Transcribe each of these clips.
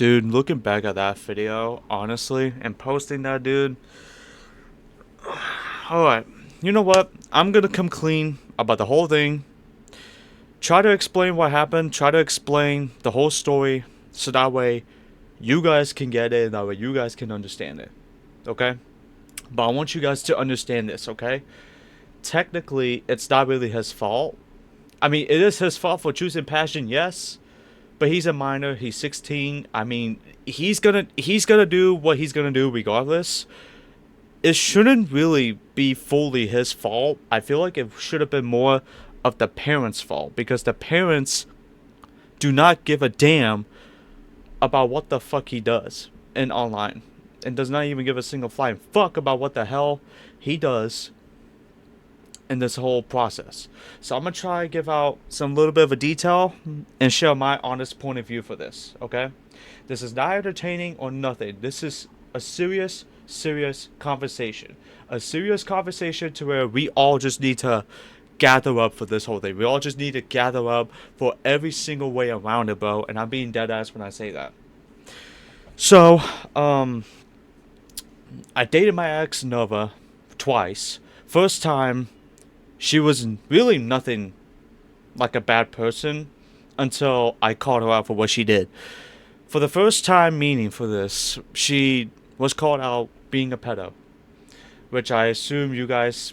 Dude, looking back at that video, honestly, and posting that, dude. Alright, you know what? I'm gonna come clean about the whole thing. Try to explain what happened. Try to explain the whole story. So that way, you guys can get it. That way, you guys can understand it. Okay? But I want you guys to understand this, okay? Technically, it's not really his fault. I mean, it is his fault for choosing passion, yes. But he's a minor. He's 16. I mean, he's gonna do what he's gonna do regardless. It shouldn't really be fully his fault. I feel like it should have been more of the parents' fault because the parents do not give a damn about what the fuck he does in online and does not even give a single flying fuck about what the hell he does in this whole process. So I'm gonna try to give out some little bit of a detail and share my honest point of view for this, okay? This is not entertaining or nothing. This is a serious conversation. A serious conversation to where we all just need to gather up for this whole thing. We all just need to gather up for every single way around it, bro. And I'm being dead ass when I say that. So, I dated my ex Nova twice. First time, she was really nothing like a bad person until I called her out for what she did. For the first time meaning for this, she was called out being a pedo, which I assume you guys,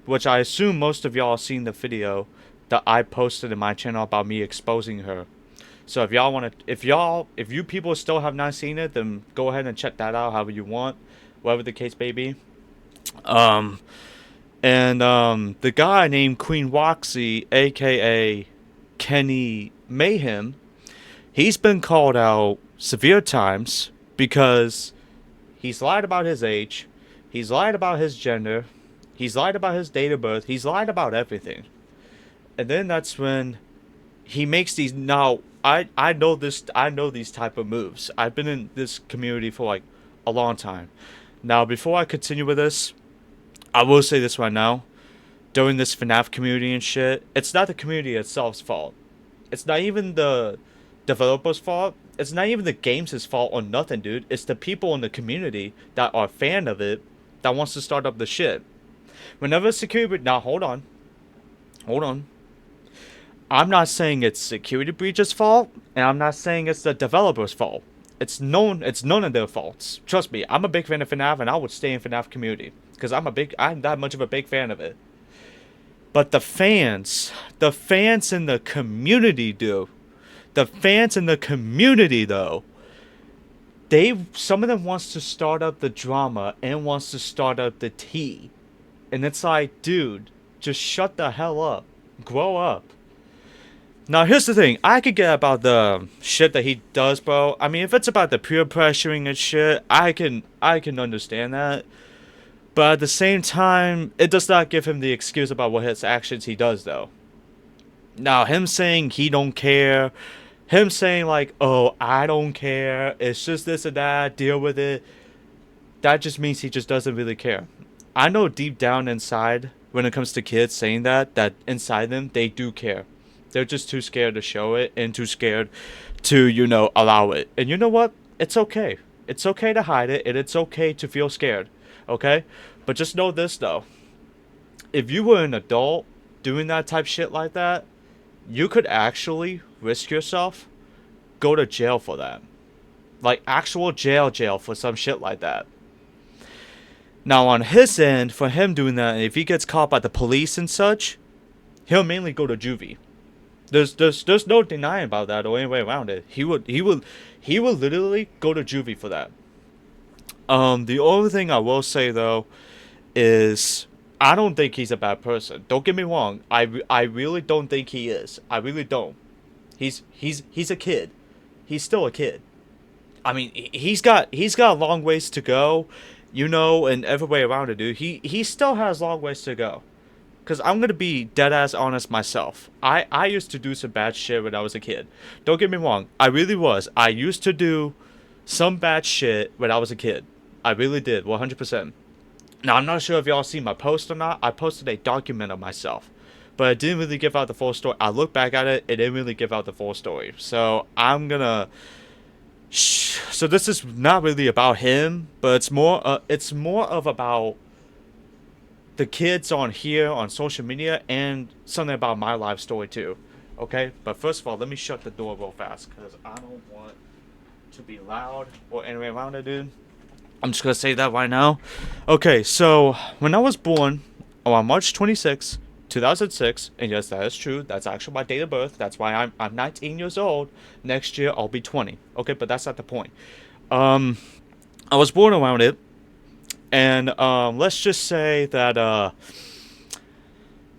which I assume most of y'all seen the video that I posted in my channel about me exposing her. So if y'all want to, if you people still have not seen it, then go ahead and check that out however you want, whatever the case may be. The guy named Queen Roxy, aka Kenny Mayhem, he's been called out severe times because he's lied about his age, he's lied about his gender, he's lied about his date of birth, he's lied about everything. And then that's when he makes these. Now I know these type of moves. I've been in this community for like a long time. Now before I continue with this, I will say this right now. During this FNAF community and shit, it's not the community itself's fault. It's not even the developer's fault. It's not even the game's fault or nothing, dude. It's the people in the community that are a fan of it that wants to start up the shit. Whenever security... Now, hold on. I'm not saying it's security breach's fault, and I'm not saying it's the developer's fault. It's none of their faults. Trust me, I'm a big fan of FNAF, and I would stay in FNAF community. Because I'm that much of a big fan of it. But the fans in the community, dude. The fans in the community, though, some of them wants to start up the drama and wants to start up the tea. And it's like, dude, just shut the hell up. Grow up. Now, here's the thing. I could get about the shit that he does, bro. I mean, if it's about the peer pressuring and shit, I can understand that. But at the same time, it does not give him the excuse about what his actions he does, though. Now, him saying he don't care, him saying like, oh, I don't care, it's just this and that, deal with it, that just means he just doesn't really care. I know deep down inside, when it comes to kids saying that inside them, they do care. They're just too scared to show it and too scared to, allow it. And you know what? It's okay. It's okay to hide it, and it's okay to feel scared. Okay? But just know this, though. If you were an adult doing that type shit like that, you could actually risk yourself, go to jail for that. Like, actual jail for some shit like that. Now, on his end, for him doing that, if he gets caught by the police and such, he'll mainly go to juvie. There's no denying about that or any way around it. He will literally go to juvie for that. The only thing I will say, though, is I don't think he's a bad person. Don't get me wrong. I really don't think he is. I really don't. He's a kid. He's still a kid. I mean, he's got a long ways to go, and every way around it, dude. He still has long ways to go. Because I'm going to be dead-ass honest myself. I used to do some bad shit when I was a kid. Don't get me wrong. I really was. I used to do some bad shit when I was a kid. I really did, 100%. Now, I'm not sure if y'all seen my post or not. I posted a document of myself. But it didn't really give out the full story. I look back at it, it didn't really give out the full story. So, I'm going to So this is not really about him, but it's more of about the kids on here on social media and something about my life story too. Okay, but first of all, let me shut the door real fast because I don't want to be loud or anything around it, dude. I'm just gonna say that right now. Okay, so when I was born on March 26th, 2006, and yes, that is true. That's actually my date of birth. That's why I'm 19 years old. Next year I'll be 20. Okay, but that's not the point. Um, I was born around it, and let's just say that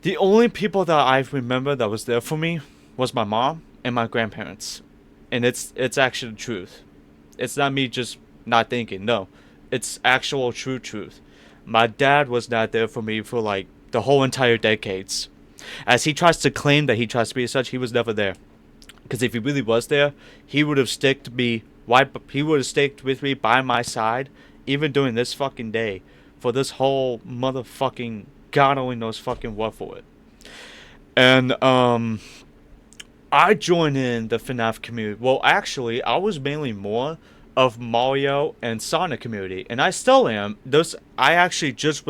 the only people that I remember that was there for me was my mom and my grandparents, and it's actually the truth. It's not me just not thinking. No, it's actual true truth. My dad was not there for me for like the whole entire decades. As he tries to claim that he tries to be such, he was never there. Because if he really was there, he would have sticked me. Why? He would have sticked with me by my side, even during this fucking day, for this whole motherfucking God only knows fucking what for it. And I joined in the FNAF community. Well, actually, I was mainly more of Mario and Sonic community, and I still am. Those I actually just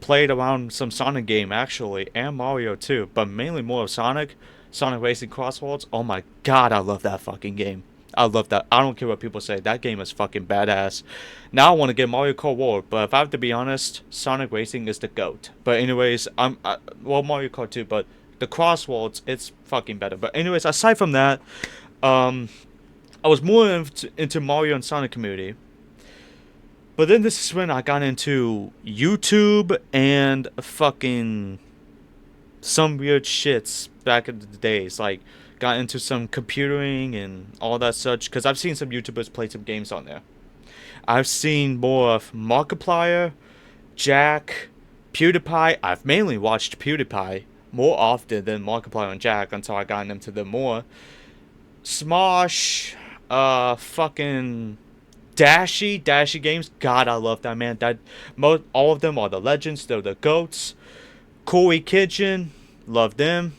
played around some Sonic game actually, and Mario too, but mainly more of Sonic. Sonic Racing Crossworlds. Oh my god, I love that fucking game. I love that. I don't care what people say. That game is fucking badass. Now I want to get Mario Kart World, but if I have to be honest, Sonic Racing is the goat. But anyways, well Mario Kart too, but the Crossworlds, it's fucking better. But anyways, aside from that, um, I was more into Mario and Sonic community. But then this is when I got into YouTube and fucking some weird shits back in the days. Like, got into some computering and all that such. Because I've seen some YouTubers play some games on there. I've seen more of Markiplier, Jack, PewDiePie. I've mainly watched PewDiePie more often than Markiplier and Jack until I got into them more. Smosh, fucking Dashy games. God, I love that man. All of them are the legends. They're the goats. Corey Kitchen, love them.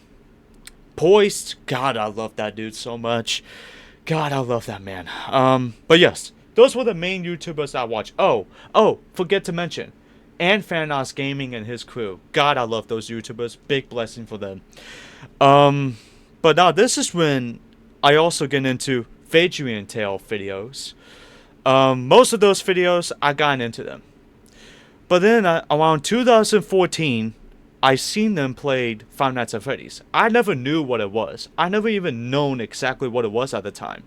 Poised, God, I love that dude so much. God, I love that man. But yes, those were the main YouTubers I watch. Forget to mention, and Fanos Gaming and his crew. God, I love those YouTubers. Big blessing for them. But now this is when I also get into Fadrian Tale videos. Most of those videos, I got into them. But then around 2014, I seen them played Five Nights at Freddy's. I never knew what it was. I never even known exactly what it was at the time.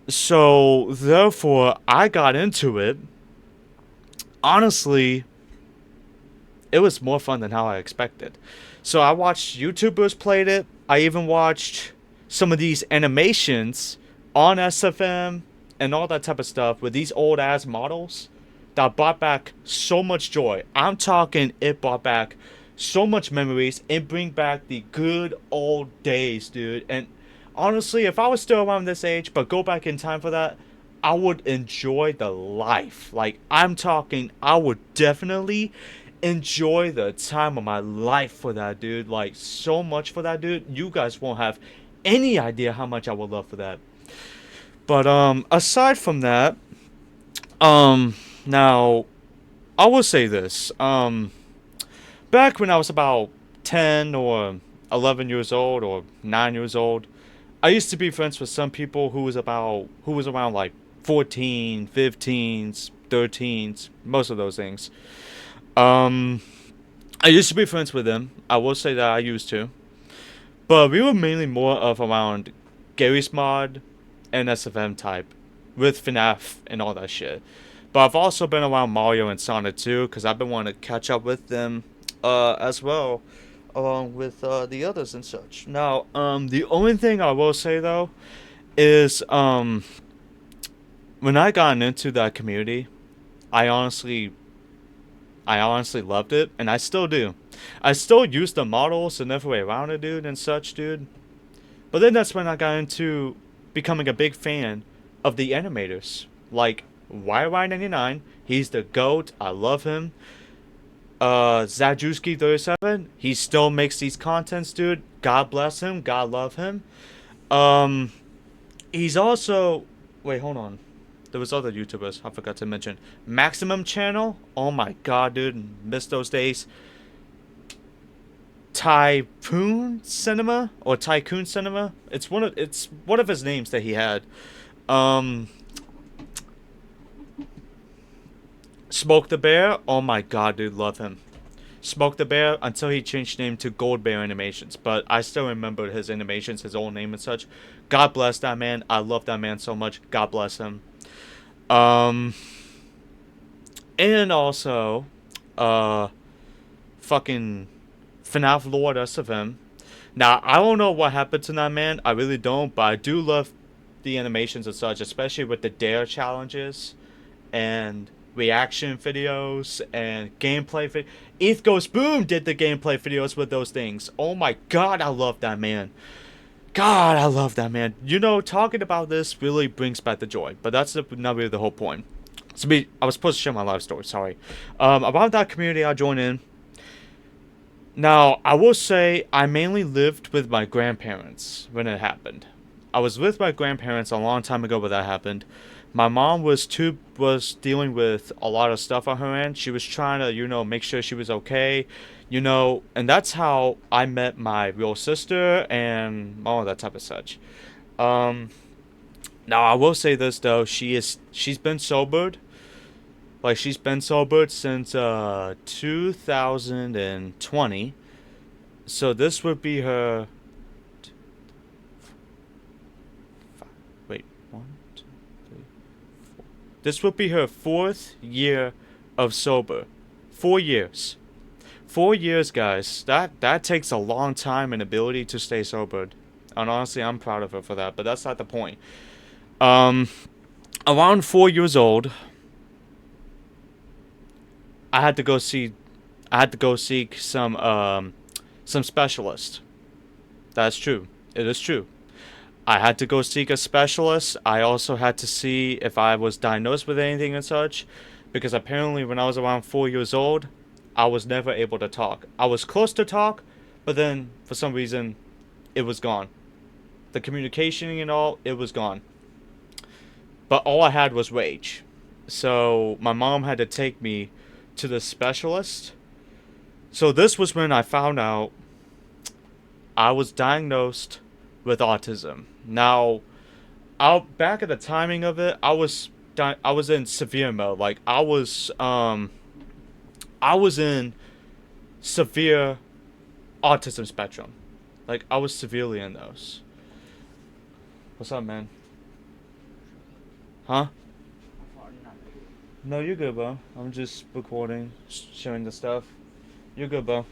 So therefore, I got into it. Honestly, it was more fun than how I expected. So I watched YouTubers played it. I even watched some of these animations on SFM and all that type of stuff with these old ass models that brought back so much joy. I'm talking it brought back so much memories and bring back the good old days, dude. And honestly, if I was still around this age but go back in time for that, I would enjoy the life. Like, I'm talking, I would definitely enjoy the time of my life for that, dude. Like, so much for that, dude. You guys won't have any idea how much I would love for that. But aside from that, now I will say this. Back when I was about 10 or 11 years old or 9 years old, I used to be friends with some people who was around like 14, 15s, 13s, most of those things. Um, I used to be friends with them. I will say that I used to. But we were mainly more of around Gary's Mod and SFM type with FNAF and all that shit. But I've also been around Mario and Sonic too, because I've been wanting to catch up with them as well, along with the others and such. Now, the only thing I will say though is when I got into that community, I honestly loved it, and I still do. I still use the models and every way around it, dude, and such, dude. But then that's when I got into becoming a big fan of the animators, like YY99. He's the GOAT. I love him. Zajuski37. He still makes these contents, dude. God bless him. God love him. Um, He's also, wait, hold on. There was other YouTubers I forgot to mention. Maximum Channel. Oh my god, dude, missed those days. Typhoon Cinema or Tycoon Cinema. It's one of his names that he had. Um, Smoke the Bear. Oh my god, dude, love him. Smoke the Bear until he changed name to Gold Bear Animations, but I still remember his animations, his old name and such. God bless that man. I love that man so much. God bless him. Um, and also, uh, fucking FNAF Lord us of him. Now I don't know what happened to that man. I really don't, but I do love the animations and such, especially with the dare challenges and reaction videos and gameplay. Eth Goes Boom did the gameplay videos with those things. Oh my god, I love that man. God, I love that man. You know, talking about this really brings back the joy, but that's not really the whole point. I was supposed to share my life story. Sorry. About that community I joined in. Now, I will say I mainly lived with my grandparents when it happened. I was with my grandparents a long time ago when that happened. My mom was dealing with a lot of stuff on her end. She was trying to, make sure she was okay, and that's how I met my real sister and all of that type of such. Um, Now I will say this though, she's been sobered. Like she's been sobered since 2020. So this would be her. Wait, 1, 2, 3, 4. This would be her 4th year of sober. 4 years. 4 years, guys. That takes a long time and ability to stay sobered. And honestly, I'm proud of her for that. But that's not the point. Um, Around 4 years old, I had to go see. I had to go seek some specialist. That's true. It is true. I had to go seek a specialist. I also had to see if I was diagnosed with anything and such, because apparently when I was around 4 years old, I was never able to talk. I was close to talk, but then for some reason, it was gone. The communication and all, it was gone. But all I had was rage. So my mom had to take me to the specialist. So this was when I found out I was diagnosed with autism. Now, out back at the timing of it, I was in severe mode. Like I was in severe autism spectrum. Like I was severely in those. What's up, man? Huh? No, you're good, bro. I'm just recording, sharing the stuff. You're good, bro.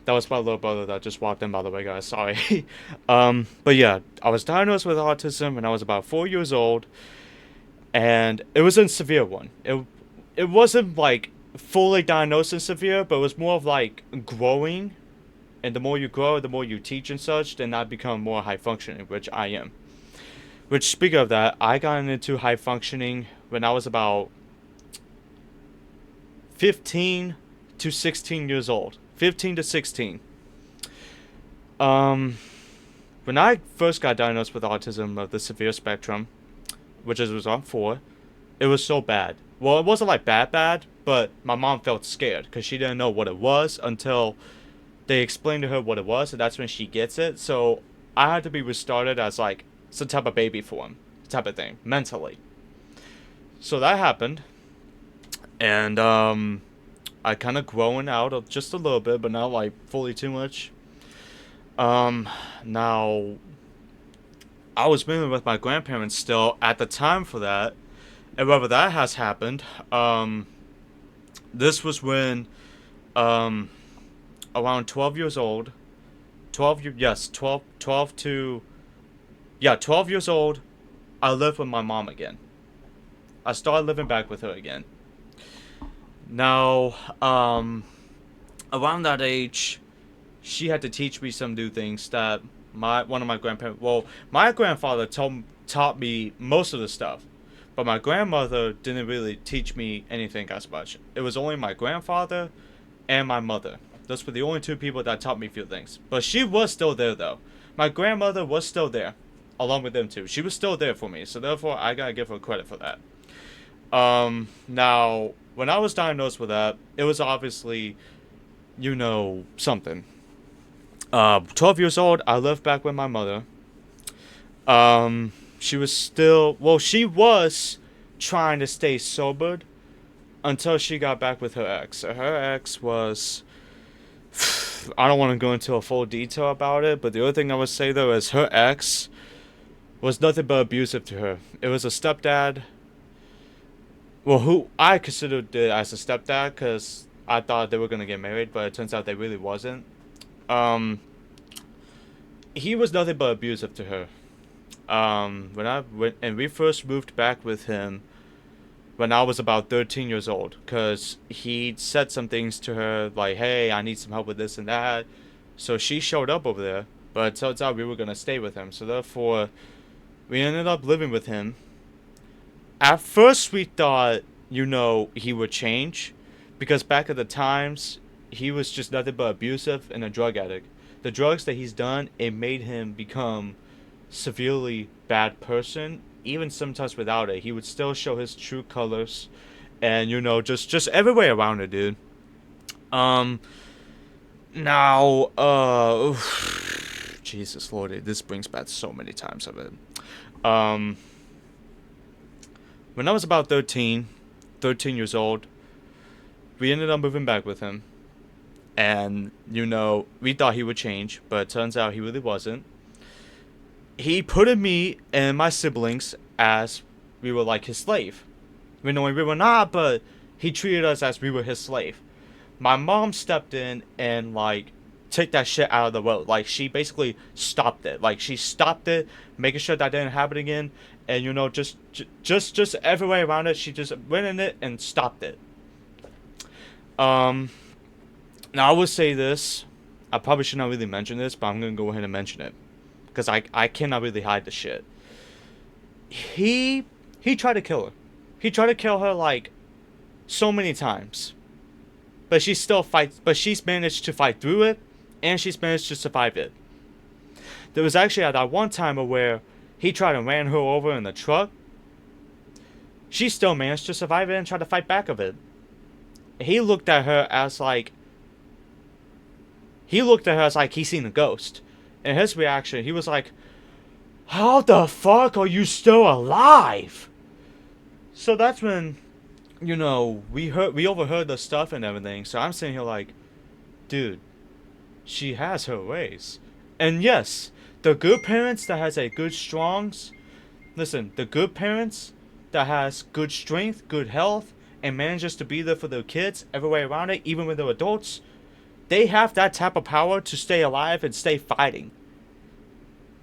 That was my little brother that just walked in, by the way, guys. Sorry. But yeah, I was diagnosed with autism when I was about 4 years old, and it was a severe one. It wasn't like fully diagnosed and severe, but it was more of like growing, and the more you grow, the more you teach and such, then I become more high functioning, which I am. Which, speaking of that, I got into high functioning when I was about 15 to 16 years old. 15 to 16. When I first got diagnosed with autism of the severe spectrum, which was on 4, it was so bad. Well, it wasn't like bad, but my mom felt scared because she didn't know what it was until they explained to her what it was, and that's when she gets it. So I had to be restarted as like some type of baby form, type of thing, mentally. So that happened, and I kind of growing out of just a little bit, but not like fully too much. Now I was living with my grandparents still at the time for that, and whether that has happened, this was when, um, around 12 years old, 12 to, yeah, 12 years old, I lived with my mom again. I started living back with her again. Now, around that age, she had to teach me some new things that one of my grandparents, well, my grandfather taught me most of the stuff, but my grandmother didn't really teach me anything as much. It was only my grandfather and my mother. Those were the only two people that taught me a few things. But she was still there though. My grandmother was still there. along with them too. She was still there for me, so therefore I gotta give her credit for that. Now when I was diagnosed with that, it was obviously, something. 12 years old, I lived back with my mother. She was still, well, she was trying to stay sobered until she got back with her ex. Her ex was, I don't want to go into a full detail about it, but the other thing I would say though is her ex was nothing but abusive to her. It was a stepdad, well, who I considered it as a stepdad because I thought they were gonna get married, but it turns out they really wasn't. Um, he was nothing but abusive to her. When I went and we first moved back with him when I was about 13 years old, because he said some things to her like, "Hey, I need some help with this and that." So she showed up over there, but it turns out we were gonna stay with him. So therefore, we ended up living with him. At first, we thought, he would change, because back at the times, he was just nothing but abusive and a drug addict. The drugs that he's done, it made him become severely bad person. Even sometimes without it, he would still show his true colors, and just every way around it, dude. Um, now, Jesus Lord, this brings back so many times of it. Um, when I was about 13 years old, we ended up moving back with him, and we thought he would change, but it turns out he really wasn't. He put me and my siblings as we were like his slave. We were not, but he treated us as we were his slave. My mom stepped in and like took that shit out of the road. Like she basically stopped it. Like she stopped it, making sure that didn't happen again. And just every way around it, she just went in it and stopped it. Um, Now I would say this. I probably should not really mention this, but I'm gonna go ahead and mention it because I cannot really hide the shit. He tried to kill her. He tried to kill her like so many times, but she still fights. But she's managed to fight through it, and she's managed to survive it. There was actually at that one time where he tried to ran her over in the truck. She still managed to survive it and try to fight back of it. He looked at her as like he seen a ghost. And his reaction, he was like, "How the fuck are you still alive?" So that's when, we overheard the stuff and everything. So I'm sitting here like, dude, she has her ways. And yes, the good parents that has a good strongs, listen, the good parents that has good strength, good health, and manages to be there for their kids every way around it, even when they're adults, they have that type of power to stay alive and stay fighting.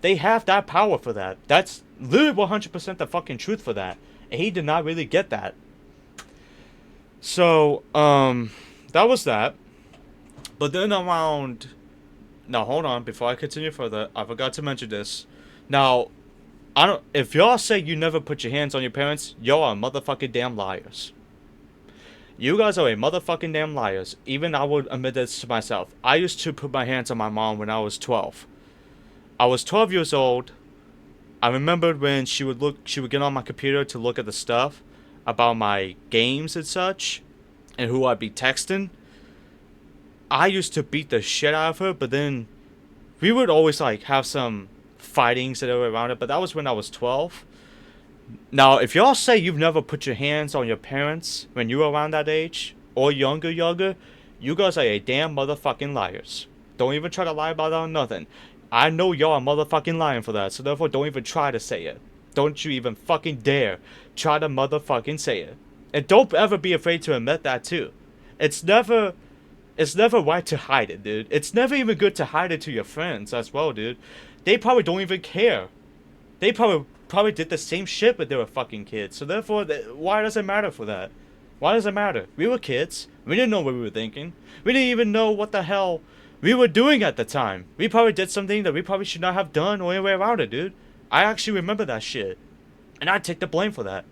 They have that power for that. That's literally 100% the fucking truth for that. And he did not really get that. So, that was that. But then around... Now, hold on. Before I continue further, I forgot to mention this. Now, if y'all say you never put your hands on your parents, y'all are motherfucking damn liars. You guys are a motherfucking damn liars. Even I would admit this to myself. I used to put my hands on my mom when I was 12. I was 12 years old. I remembered when she would get on my computer to look at the stuff about my games and such, and who I'd be texting. I used to beat the shit out of her, but then we would always like have some fightings and everything around it, but that was when I was 12. Now, if y'all say you've never put your hands on your parents when you were around that age, or younger, you guys are a damn motherfucking liars. Don't even try to lie about that or nothing. I know y'all are motherfucking lying for that, so therefore don't even try to say it. Don't you even fucking dare try to motherfucking say it. And don't ever be afraid to admit that too. It's never right to hide it, dude. It's never even good to hide it to your friends as well, dude. They probably don't even care. They probably did the same shit when they were fucking kids. So therefore, why does it matter for that? Why does it matter? We were kids. We didn't know what we were thinking. We didn't even know what the hell we were doing at the time. We probably did something that we probably should not have done or any way around it, dude. I actually remember that shit. And I take the blame for that.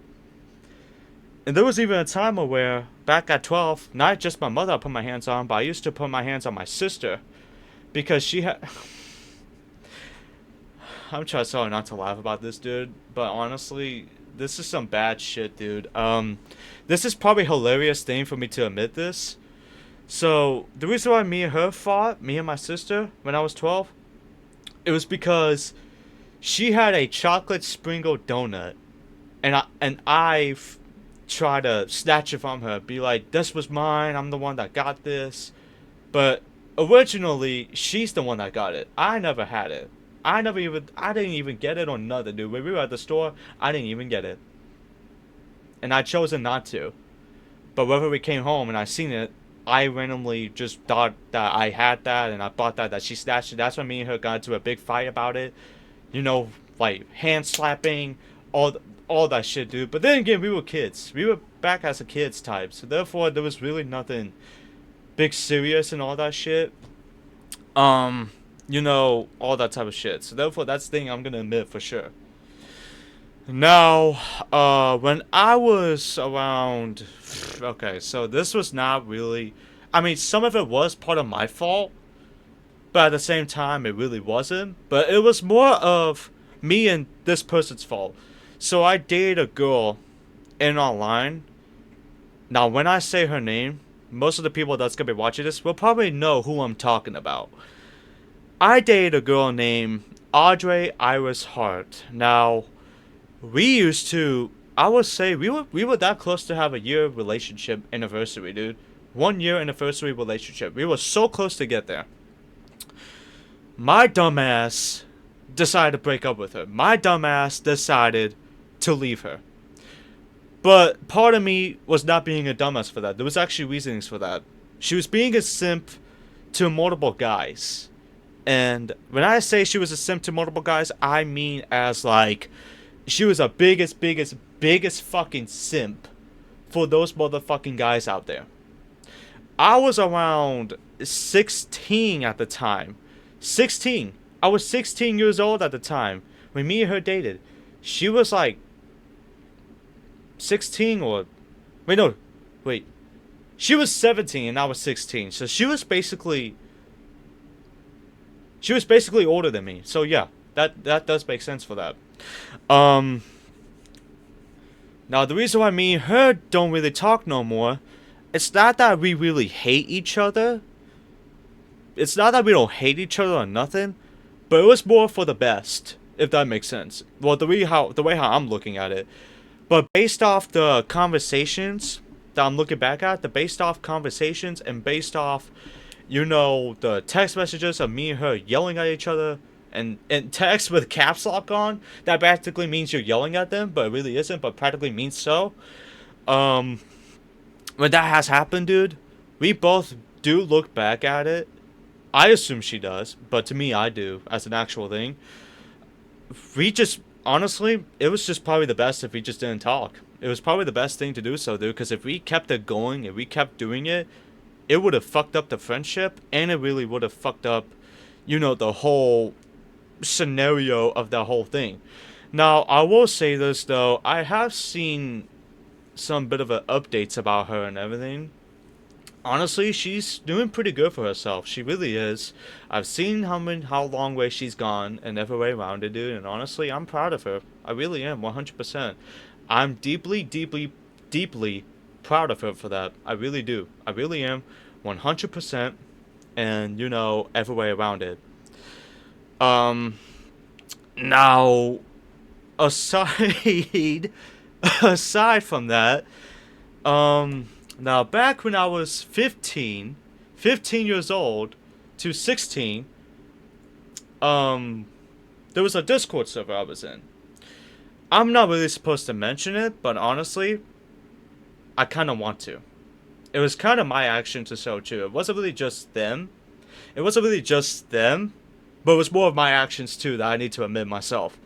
And there was even a time where, back at 12, not just my mother I put my hands on, but I used to put my hands on my sister. Because she had... I'm trying so hard not to laugh about this, dude. But honestly, this is some bad shit, dude. This is probably a hilarious thing for me to admit this. So the reason why me and her fought, me and my sister, when I was 12, it was because she had a chocolate sprinkle donut, and tried to snatch it from her, be like, "This was mine. I'm the one that got this." But originally, she's the one that got it. I never had it. I didn't even get it or nothing, dude. When we were at the store, I didn't even get it. And I chosen not to. But whenever we came home and I seen it, I randomly just thought that I had that and I thought that she snatched it. That's when me and her got into a big fight about it. You know, like hand slapping, all that shit, dude. But then again, we were kids. We were back as a kids type. So therefore, there was really nothing big serious and all that shit. You know, all that type of shit. So therefore, that's the thing I'm gonna admit for sure. Now, when I was around, okay, so this was not really, I mean, some of it was part of my fault, but at the same time, it really wasn't. But it was more of me and this person's fault. So I dated a girl in online. Now, when I say her name, most of the people that's gonna be watching this will probably know who I'm talking about. I dated a girl named Audrey Iris Hart. Now, we used to, I would say, we were that close to have a year relationship anniversary, dude. 1 year anniversary relationship. We were so close to get there. My dumbass decided to break up with her. My dumbass decided to leave her. But part of me was not being a dumbass for that. There was actually reasonings for that. She was being a simp to multiple guys. And when I say she was a simp to multiple guys, I mean as like, she was a biggest fucking simp for those motherfucking guys out there. I was around 16 at the time. 16. I was 16 years old at the time when me and her dated. She was like 16 or... Wait, no. Wait. She was 17 and I was 16. So she was basically older than me. So yeah, that does make sense for that. Now the reason why me and her don't really talk no more, it's not that we really hate each other. It's not that we don't hate each other or nothing, but it was more for the best, if that makes sense. Well, the way how I'm looking at it. But based off the conversations that I'm looking back at, based off conversations and based off, you know, the text messages of me and her yelling at each other, and text with caps lock on, that practically means you're yelling at them, but it really isn't, but practically means so. When that has happened, dude, we both do look back at it. I assume she does, but to me, I do, as an actual thing. We just, honestly, it was just probably the best if we just didn't talk. It was probably the best thing to do so, dude, because if we kept it going, if we kept doing it, it would have fucked up the friendship, and it really would have fucked up, you know, the whole scenario of the whole thing. Now, I will say this, though. I have seen some bit of updates about her and everything. Honestly, she's doing pretty good for herself. She really is. I've seen how long way she's gone and every way around it, dude. And honestly, I'm proud of her. I really am, 100%. I'm deeply proud of her for that. I really do. I really am, 100%. And, you know, every way around it. Now, aside from that, now back when I was 15 years old to 16, there was a Discord server I was in. I'm not really supposed to mention it, but honestly, I kind of want to. It was kind of my action to show too. It wasn't really just them. But it was more of my actions too that I need to admit myself.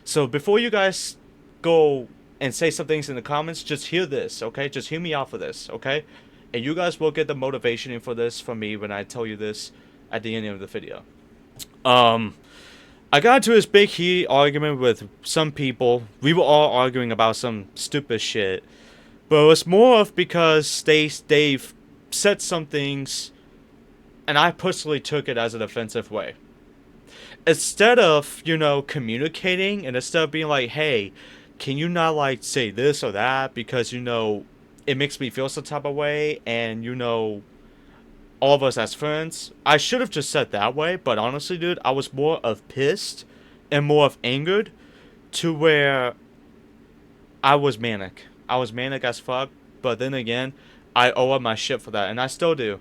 So before you guys go and say some things in the comments, just hear this, okay? Just hear me out for this, okay? And you guys will get the motivation for this from me when I tell you this at the end of the video. I got into this big heat argument with some people. We were all arguing about some stupid shit. But it was more of because they've said some things, and I personally took it as an offensive way. instead of, communicating, and instead of being like, hey, can you not like say this or that because it makes me feel some type of way, and all of us as friends, I should have just said that way. But honestly, dude, I was more of pissed and more of angered, to where I was manic as fuck. But then again, I owe her my shit for that, and I still do.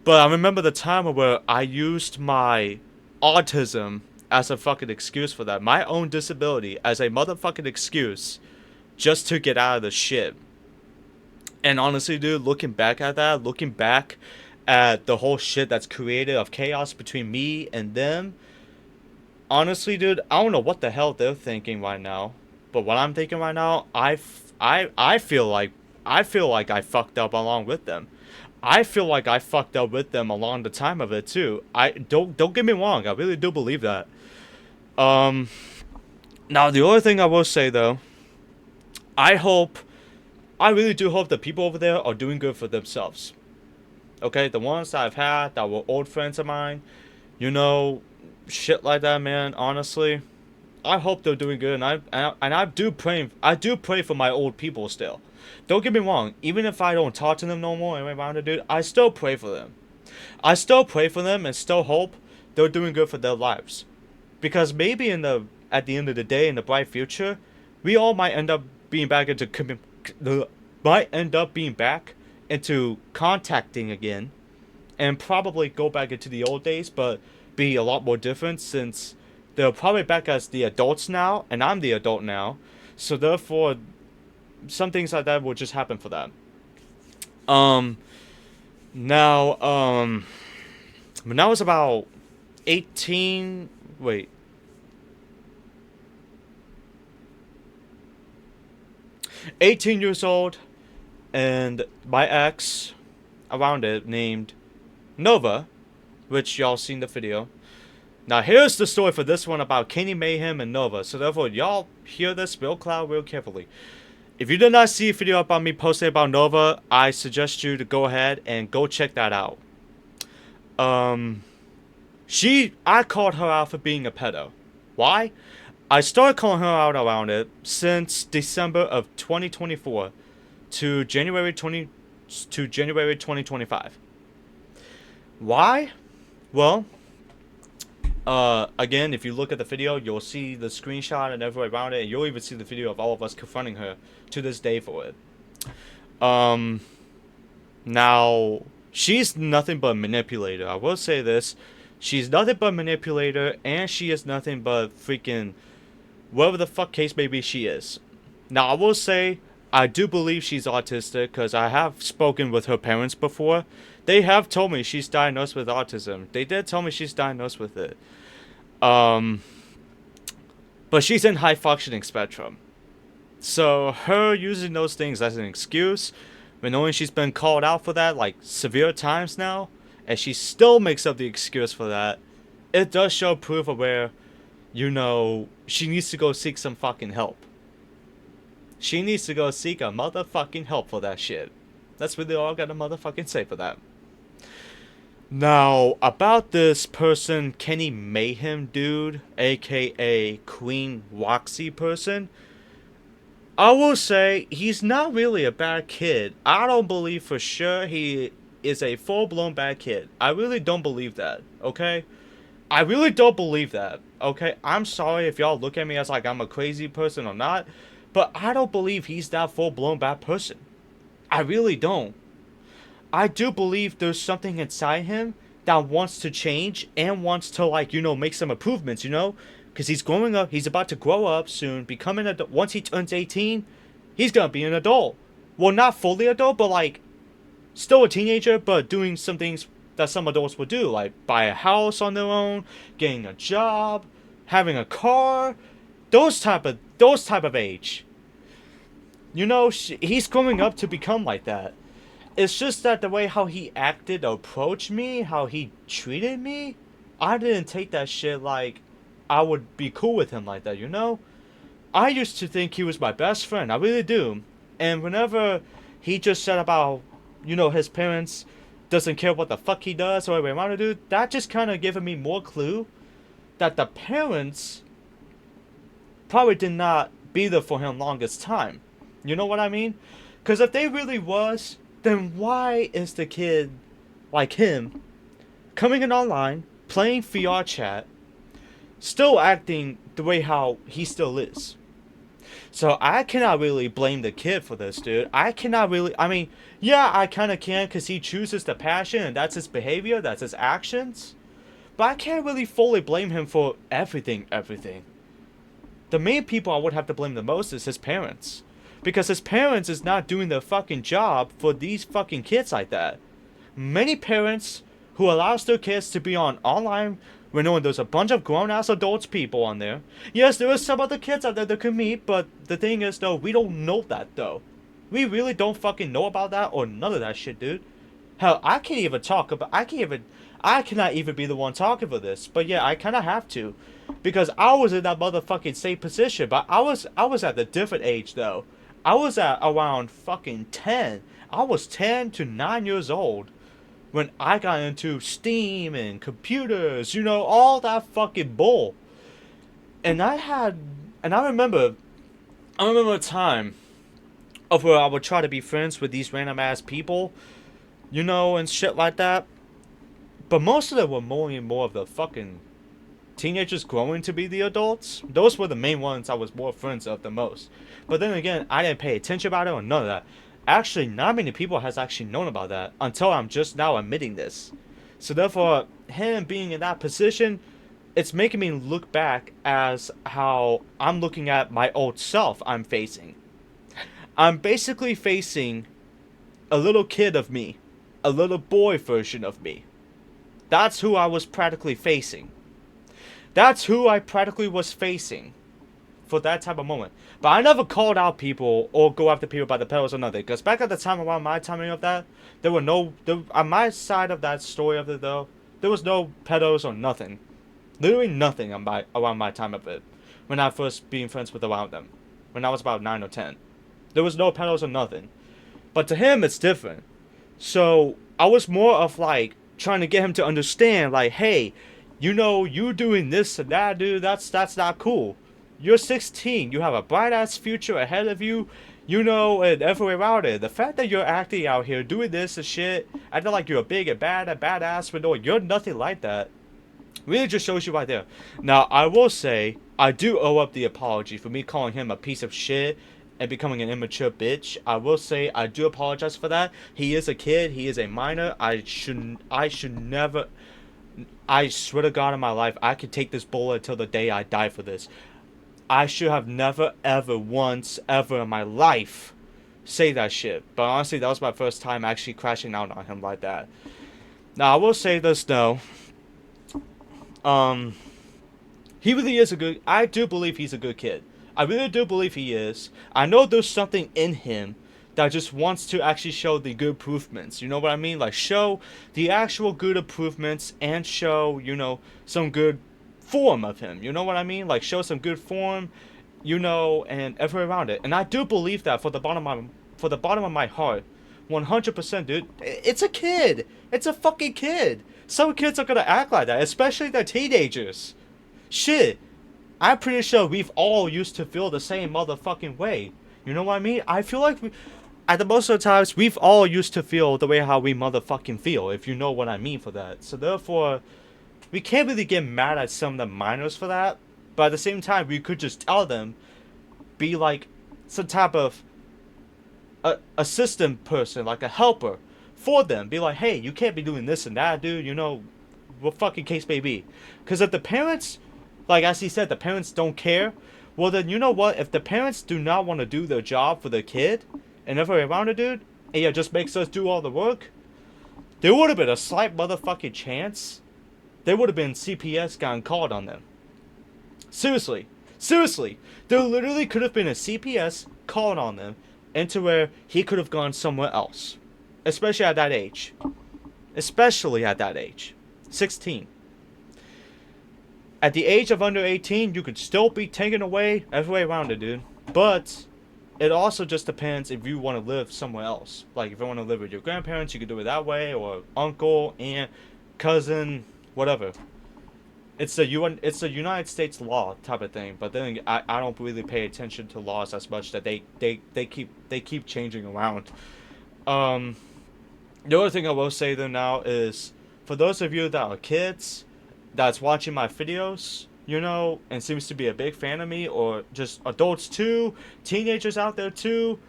But I remember the time where I used my autism as a fucking excuse for that. My own disability as a motherfucking excuse just to get out of the shit. And honestly, dude, looking back at that, looking back at the whole shit that's created of chaos between me and them, honestly, dude, I don't know what the hell they're thinking right now. But what I'm thinking right now, I feel like I fucked up along with them. I feel like I fucked up with them along the time of it too. I don't get me wrong. I really do believe that. Um, Now the other thing I will say though, I hope, I really do hope the people over there are doing good for themselves. Okay, the ones that I've had that were old friends of mine, you know, shit like that, man. Honestly, I hope they're doing good, and I do pray for my old people still. Don't get me wrong. Even if I don't talk to them no more, and around to do, I still pray for them. I still pray for them and still hope they're doing good for their lives, because maybe at the end of the day, in the bright future, we all might end up being back into might end up being back into contacting again, and probably go back into the old days, but be a lot more different since they're probably back as the adults now, and I'm the adult now. So therefore, some things like that will just happen for them. Um, Now, when I was about 18, wait, 18 years old, and my ex around it named Nova, which y'all seen the video. Now here's the story for this one about Kenny Mayhem and Nova. So therefore, y'all hear this real loud, real carefully. If you did not see a video about me posting about Nova, I suggest you to go ahead and go check that out. Um, I called her out for being a pedo. Why? I started calling her out around it since December of 2024 to January 2025. Why? Well, again, if you look at the video, you'll see the screenshot and everything around it, and you'll even see the video of all of us confronting her to this day for it. Now, she's nothing but a manipulator. I will say this. She's nothing but a manipulator, and she is nothing but freaking whatever the fuck case may be she is. Now, I will say, I do believe she's autistic, because I have spoken with her parents before. They have told me she's diagnosed with autism. They did tell me she's diagnosed with it. But she's in high functioning spectrum. So her using those things as an excuse, when knowing she's been called out for that like severe times now, and she still makes up the excuse for that, it does show proof of where, she needs to go seek some fucking help. She needs to go seek a motherfucking help for that shit. That's really all I gotta motherfucking say for that. Now, about this person, Kenny Mayhem dude, aka Queen Roxy person, I will say he's not really a bad kid. I don't believe for sure he is a full-blown bad kid. I really don't believe that, okay? I really don't believe that, okay? I'm sorry if y'all look at me as like I'm a crazy person or not, but I don't believe he's that full-blown bad person. I really don't. I do believe there's something inside him that wants to change and wants to, like, make some improvements, Because he's growing up, he's about to grow up soon, become an adult. Once he turns 18, he's gonna be an adult. Well, not fully adult, but, like, still a teenager, but doing some things that some adults would do, like buy a house on their own, getting a job, having a car, those type of age. He's growing up to become like that. It's just that the way how he acted, approached me, how he treated me, I didn't take that shit like I would be cool with him like that, I used to think he was my best friend, I really do. And whenever he just said about, his parents doesn't care what the fuck he does or what I want to do, that just kind of given me more clue that the parents probably did not be there for him longest time. You know what I mean? Because if they really was, then why is the kid like him coming in online, playing VR chat, still acting the way how he still is? So I cannot really blame the kid for this, dude. I cannot really. I mean, yeah, I kind of can because he chooses the passion and that's his behavior, that's his actions. But I can't really fully blame him for everything. The main people I would have to blame the most is his parents. Because his parents is not doing their fucking job for these fucking kids like that. Many parents who allows their kids to be on online when knowing there's a bunch of grown-ass adults people on there. Yes, there are some other kids out there that can meet, but the thing is though, we don't know that though. We really don't fucking know about that or none of that shit, dude. Hell, I can't even talk about, I cannot even be the one talking for this. But yeah, I kinda have to. Because I was in that motherfucking same position, but I was at a different age though. I was at around fucking 10. I was 10 to 9 years old when I got into Steam and computers, you know, all that fucking bull. And I remember a time of where I would try to be friends with these random ass people, you know, and shit like that. But most of them were more and more of the fucking teenagers growing to be the adults. Those were the main ones I was more friends of the most. But then again, I didn't pay attention about it or none of that. Actually, not many people has actually known about that until I'm just now admitting this. So therefore, him being in that position, it's making me look back as how I'm looking at my old self I'm facing. I'm basically facing a little kid of me, a little boy version of me. That's who I was practically facing. That's who I practically was facing for that type of moment. But I never called out people or go after people by the pedals or nothing. Because back at the time around my timing of that, on my side of that story of it though, there was no pedals or nothing. Literally nothing around my time of it. When I first being friends with around them. When I was about 9 or 10. There was no pedals or nothing. But to him, it's different. So I was more of like trying to get him to understand, like, hey, you know, you doing this and that, dude, that's not cool. You're 16, you have a bright ass future ahead of you, you know, and every way around it. The fact that you're acting out here, doing this and shit, acting like you're big and badass, but no, you're nothing like that. Really just shows you right there. Now, I will say, I do owe up the apology for me calling him a piece of shit and becoming an immature bitch. I will say, I do apologize for that. He is a kid, he is a minor. I should never, I swear to God in my life, I could take this bullet until the day I die for this. I should have never, ever, once, ever in my life say that shit. But honestly, that was my first time actually crashing out on him like that. Now, I will say this though. He really is I do believe he's a good kid. I really do believe he is. I know there's something in him that just wants to actually show the good improvements. You know what I mean? Like, show the actual good improvements and show, you know, some good form of him. You know what I mean? Like, show some good form, you know, and everything around it. And I do believe that for the bottom of my heart. 100%, dude. It's a kid. It's a fucking kid. Some kids are gonna act like that, especially the teenagers. Shit. I'm pretty sure we've all used to feel the same motherfucking way. You know what I mean? I feel like at the most of the times, we've all used to feel the way how we motherfucking feel, if you know what I mean for that. So therefore, we can't really get mad at some of the minors for that. But at the same time, we could just tell them, be like some type of assistant person, like a helper for them. Be like, hey, you can't be doing this and that, dude. You know, what fucking case may be. Because if the parents, like as he said, the parents don't care, well then, you know what? If the parents do not want to do their job for their kid and everything around it, dude, and yeah, just makes us do all the work, there would have been a slight motherfucking chance there would have been CPS gotten called on them. Seriously. There literally could have been a CPS called on them into where he could have gone somewhere else. Especially at that age. 16. At the age of under 18, you could still be taken away every way around it, dude. But it also just depends if you want to live somewhere else. Like, if you want to live with your grandparents, you could do it that way, or uncle, aunt, cousin, whatever. It's a United States law type of thing. But then I don't really pay attention to laws as much that they keep changing around. Um, the other thing I will say though now is for those of you that are kids that's watching my videos, and seems to be a big fan of me, or just adults too, teenagers out there too.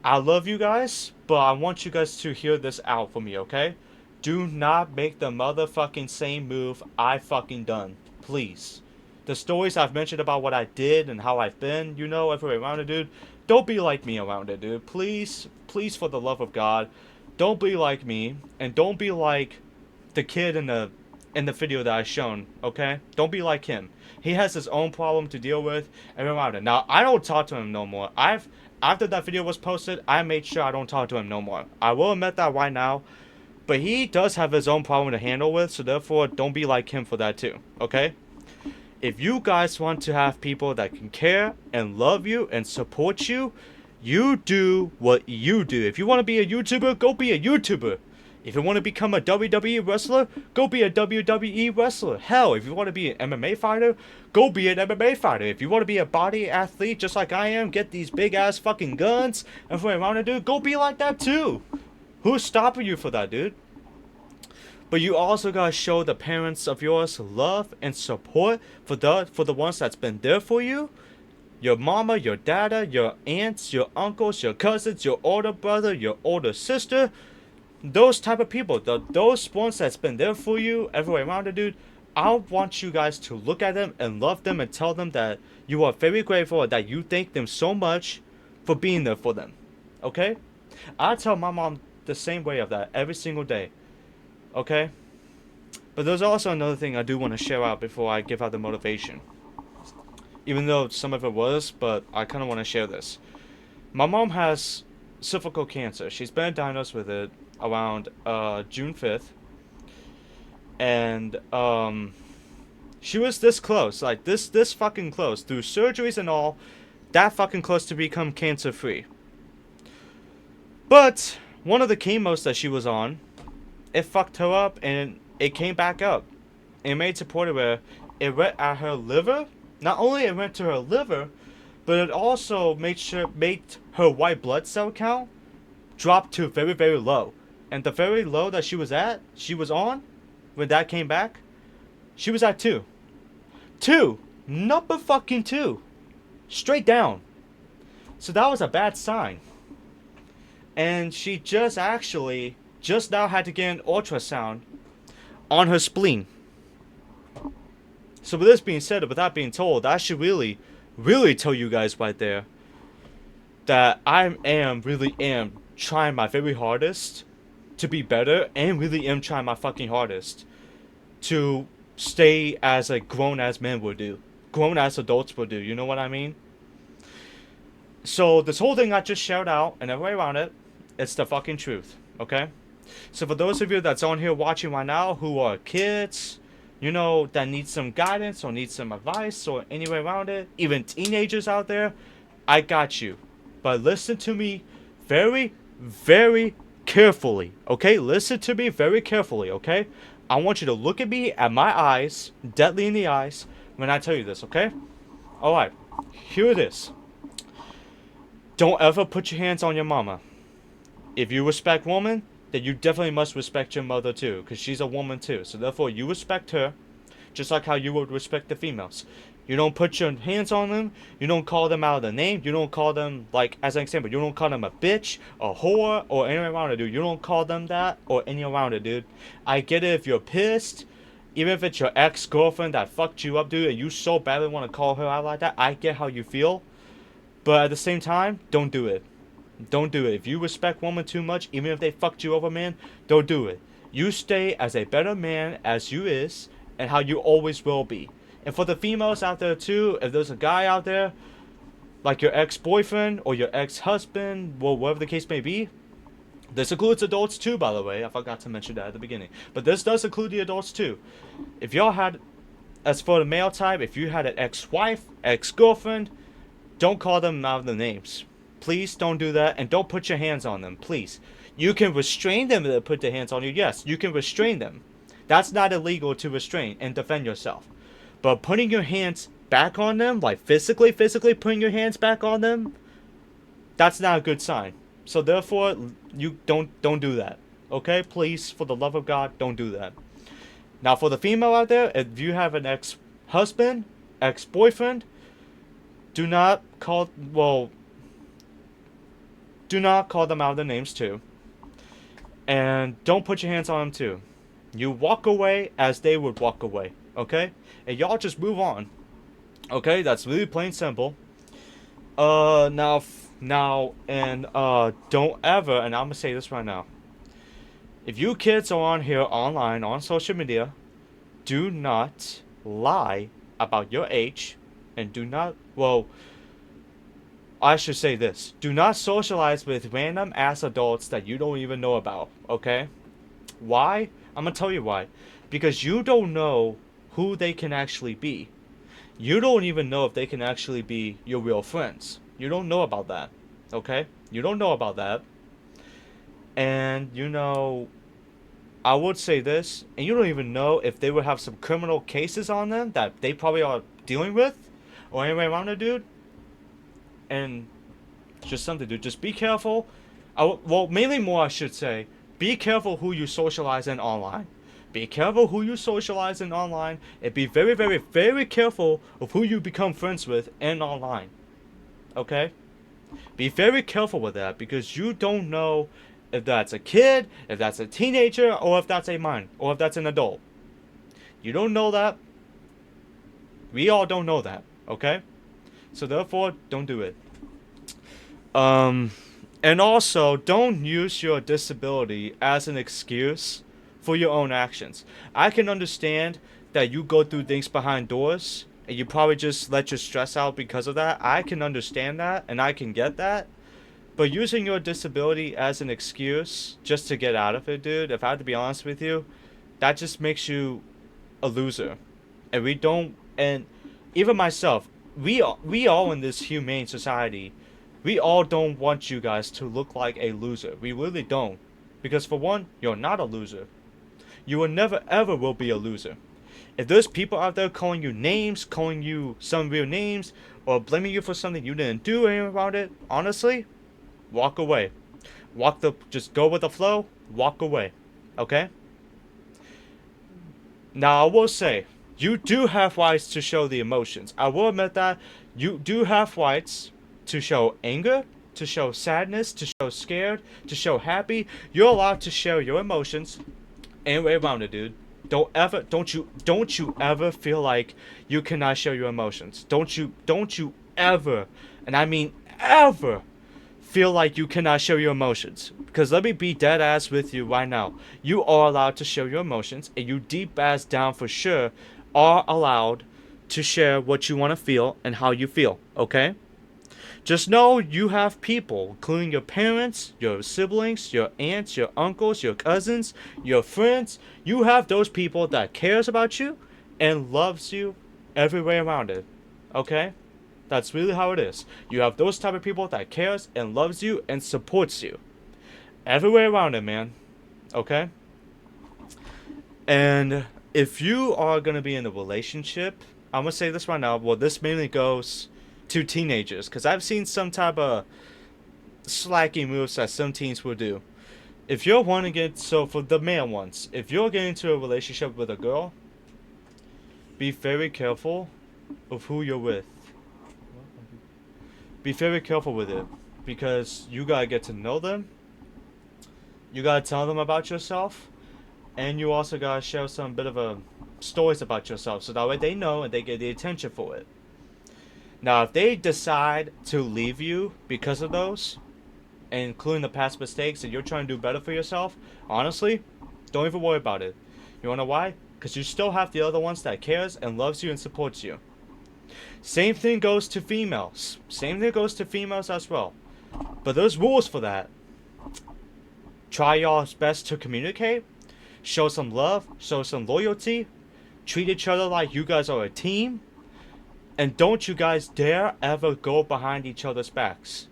I love you guys, but I want you guys to hear this out for me, okay? Do not make the motherfucking same move I fucking done. Please. The stories I've mentioned about what I did and how I've been, everywhere around it, dude. Don't be like me around it, dude. Please, please, for the love of God, don't be like me, and don't be like the kid in the video that I shown, okay? Don't be like him. He has his own problem to deal with and around it. Now, I don't talk to him no more. After that video was posted, I made sure I don't talk to him no more. I will admit that right now, but he does have his own problem to handle with, so therefore, don't be like him for that too, okay? If you guys want to have people that can care and love you and support you, you do what you do. If you want to be a YouTuber, go be a YouTuber. If you want to become a WWE wrestler, go be a WWE wrestler. Hell, if you want to be an MMA fighter, go be an MMA fighter. If you want to be a body athlete just like I am, get these big ass fucking guns and for around to do, go be like that too. Who's stopping you for that, dude? But you also gotta show the parents of yours love and support for the ones that's been there for you. Your mama, your dada, your aunts, your uncles, your cousins, your older brother, your older sister. Those type of people, those ones that's been there for you everywhere around it, dude. I want you guys to look at them and love them and tell them that you are very grateful, that you thank them so much for being there for them. Okay? I tell my mom the same way of that every single day. Okay? But there's also another thing I do want to share out before I give out the motivation. Even though some of it was, but I kind of want to share this. My mom has cervical cancer. She's been diagnosed with it around June 5th. And she was this close, like this fucking close, through surgeries and all, that fucking close to become cancer free. But one of the chemos that she was on, it fucked her up and it came back up. It made it to the point where it went at her liver. Not only it went to her liver, but it also made her white blood cell count drop to very, very low. And the very low that she was on, when that came back, she was at 2. 2. Number fucking 2. Straight down. So that was a bad sign. And she just now had to get an ultrasound on her spleen. So with this being said, with that being told, I should really, really tell you guys right there that really am trying my very hardest to be better, and really am trying my fucking hardest to stay as a grown-ass men would do. Grown-ass adults would do, you know what I mean? So this whole thing I just shared out, and every way around it, it's the fucking truth, okay? So for those of you that's on here watching right now who are kids, that need some guidance or need some advice or any way around it, even teenagers out there, I got you. But listen to me very, very carefully, okay? Listen to me very carefully, okay? I want you to look at me at my eyes, deadly in the eyes, when I tell you this, okay? Alright, here it is. Don't ever put your hands on your mama. If you respect woman, then you definitely must respect your mother too, because she's a woman too. So therefore, you respect her, just like how you would respect the females. You don't put your hands on them. You don't call them out of the name. You don't call them, like, as an example, you don't call them a bitch, a whore, or anything around it, dude. You don't call them that or any around it, dude. I get it if you're pissed, even if it's your ex-girlfriend that fucked you up, dude, and you so badly want to call her out like that. I get how you feel. But at the same time, don't do it. Don't do it. If you respect women too much, even if they fucked you over, man, don't do it. You stay as a better man as you is, and how you always will be. And for the females out there too, if there's a guy out there, like your ex-boyfriend or your ex-husband, well, whatever the case may be, this includes adults too, by the way. I forgot to mention that at the beginning. But this does include the adults too. If y'all had, as for the male type, if you had an ex-wife, ex-girlfriend, don't call them out of the names. Please don't do that, and don't put your hands on them, please. You can restrain them to put their hands on you. Yes, you can restrain them. That's not illegal to restrain and defend yourself. But putting your hands back on them, like physically putting your hands back on them, that's not a good sign. So therefore, you don't do that. Okay? Please, for the love of God, don't do that. Now, for the female out there, if you have an ex-husband, ex-boyfriend, do not call do not call them out their names too. And don't put your hands on them too. You walk away as they would walk away, okay? And y'all just move on. Okay? That's really plain simple. Don't ever, and I'm gonna say this right now. If you kids are on here online, on social media, do not lie about your age, and do not, I should say this. Do not socialize with random ass adults that you don't even know about, okay? Why? I'm gonna tell you why. Because you don't know who they can actually be. You don't even know if they can actually be your real friends. You don't know about that, okay? You don't know about that. And, I would say this, and you don't even know if they would have some criminal cases on them that they probably are dealing with, or anyway around it, dude. And just something, dude. Just be careful. Mainly more, I should say. Be careful who you socialize in online. Be careful who you socialize in online, and be very, very, very careful of who you become friends with in online. Okay? Be very careful with that, because you don't know if that's a kid, if that's a teenager, or if that's a minor, or if that's an adult. You don't know that. We all don't know that, okay? So therefore, don't do it. And also, don't use your disability as an excuse for your own actions. I can understand that you go through things behind doors, and you probably just let your stress out because of that. I can understand that, and I can get that. But using your disability as an excuse just to get out of it, dude, if I have to be honest with you, that just makes you a loser. And even myself, we all in this humane society, we all don't want you guys to look like a loser. We really don't. Because for one, you're not a loser. You will never ever will be a loser. If there's people out there calling you names, calling you some real names, or blaming you for something you didn't do anything about it, honestly, walk away. Just go with the flow, walk away. Okay? Now, I will say, you do have rights to show the emotions. I will admit that you do have rights to show anger, to show sadness, to show scared, to show happy. You're allowed to share your emotions any way around it, dude. Don't you ever feel like you cannot show your emotions. Don't you ever, and I mean ever, feel like you cannot show your emotions. Because let me be dead ass with you right now. You are allowed to show your emotions, and you deep ass down for sure are allowed to share what you want to feel and how you feel, okay? Just know you have people, including your parents, your siblings, your aunts, your uncles, your cousins, your friends. You have those people that cares about you and loves you every way around it, okay? That's really how it is. You have those type of people that cares and loves you and supports you every way around it, man, okay? And if you are going to be in a relationship, I'm going to say this right now. Well, this mainly goes to teenagers, because I've seen some type of slacky moves that some teens will do. If you're wanting to get, so for the male ones, if you're getting into a relationship with a girl, be very careful of who you're with. Be very careful with it, because you gotta get to know them. You gotta tell them about yourself, and you also gotta share some bit of a stories about yourself, so that way they know and they get the attention for it. Now, if they decide to leave you because of those, including the past mistakes, and you're trying to do better for yourself, honestly, don't even worry about it. You wanna know why? Because you still have the other ones that cares and loves you and supports you. Same thing goes to females. Same thing goes to females as well. But there's rules for that. Try y'all's best to communicate. Show some love. Show some loyalty. Treat each other like you guys are a team. And don't you guys dare ever go behind each other's backs.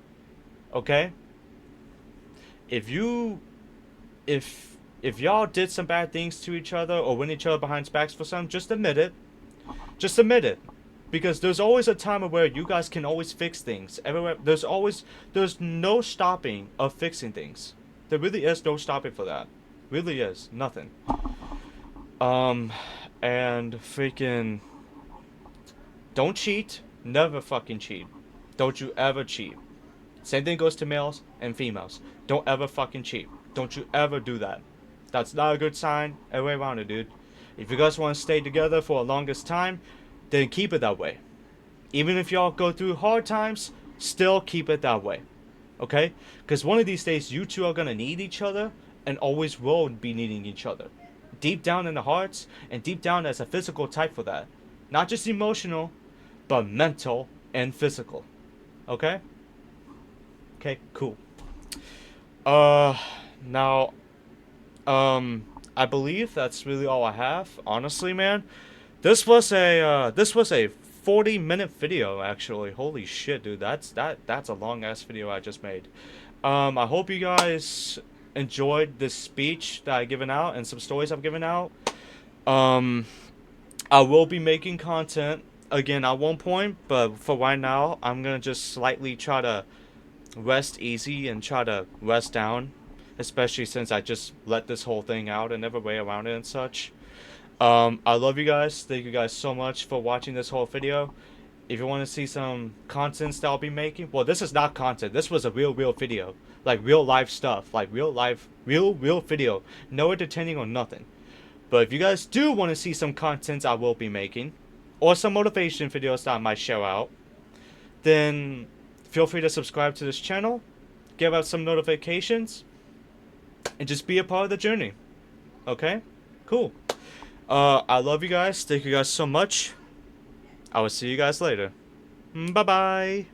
Okay? If if y'all did some bad things to each other or went each other behind backs for some, just admit it. Just admit it. Because there's always a time where you guys can always fix things. Everywhere there's no stopping of fixing things. There really is no stopping for that. Really is. Nothing. And freaking don't cheat. Never fucking cheat. Don't you ever cheat. Same thing goes to males and females. Don't ever fucking cheat. Don't you ever do that. That's not a good sign. Every way around it, dude. If you guys want to stay together for the longest time, then keep it that way. Even if y'all go through hard times, still keep it that way. Okay? Because one of these days, you two are going to need each other and always will be needing each other. Deep down in the hearts and deep down as a physical type for that. Not just emotional, but mental and physical. Okay? Okay, cool. Now, I believe that's really all I have. Honestly, man, this was a 40-minute video actually. Holy shit, dude, that's a long ass video I just made. I hope you guys enjoyed this speech that I've given out and some stories I've given out. I will be making content again at one point, but for right now, I'm gonna just slightly try to rest easy and try to rest down, especially since I just let this whole thing out and never way around it and such. I love you guys. Thank you guys so much for watching this whole video. If you want to see some contents that I'll be making, well, this is not content. This was a real video, like real life stuff, like real video. No entertaining or nothing. But if you guys do want to see some contents I will be making, or some motivation videos that I might share out, then feel free to subscribe to this channel, give out some notifications, and just be a part of the journey. Okay? Cool. I love you guys. Thank you guys so much. I will see you guys later. Bye-bye.